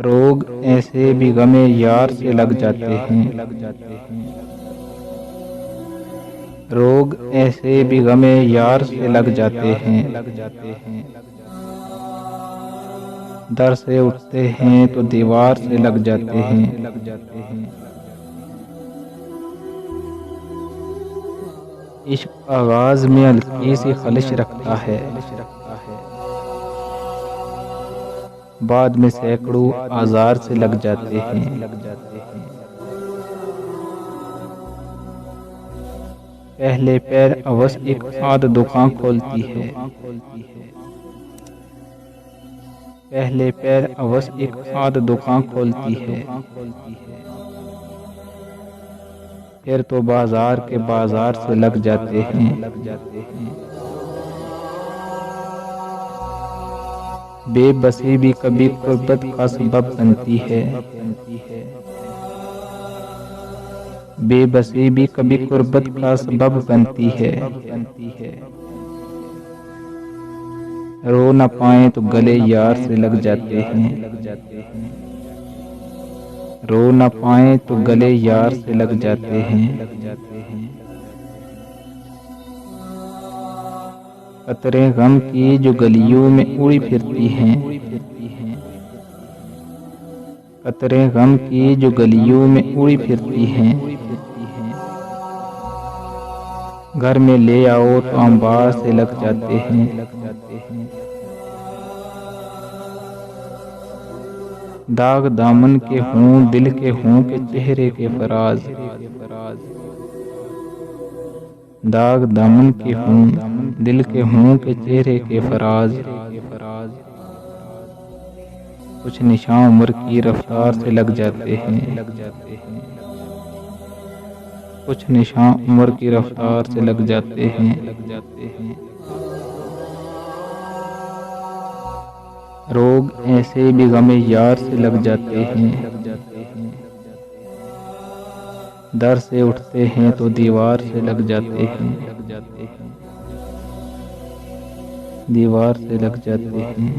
रोग ऐसे भी गमे यार से लग जाते हैं। रोग ऐसे भी गमे यार से लग जाते हैं। दर से उठते हैं तो दीवार से लग जाते हैं। इश्क आगाज में हल्की सी खलिश रखता है, बाद में सैकड़ों आजार से लग जाते हैं। पहले पैर अवश्य एक आध दुकान खोलती है, पहले पैर अवश्य एक आध दुकान खोलती है। फिर तो बाजार के बाजार से लग जाते हैं। बेबसी भी कभी कुर्बत का सबब बनती है, बेबसी भी कभी कुर्बत का सबब बनती है। रो न पाए तो गले यार से लग जाते हैं, रो न पाए तो गले यार से लग जाते हैं। कतरे गम की जो गलियों में उड़ी फिरती हैं, कतरे गम की जो गलियों में उड़ी फिरती हैं। घर में ले आओ तो अंबार से लग जाते हैं। दाग दामन के हों दिल के हों के चेहरे के फराज, दाग दामन के हों दिल के हों के चेहरे के फराज। कुछ निशान उम्र की रफ्तार से लग जाते हैं, कुछ निशान उम्र की रफ्तार से लग जाते हैं। रोग ऐसे भी गमे यार से लग जाते हैं। दर से उठते हैं तो दीवार से लग जाते हैं, दीवार से लग जाते हैं।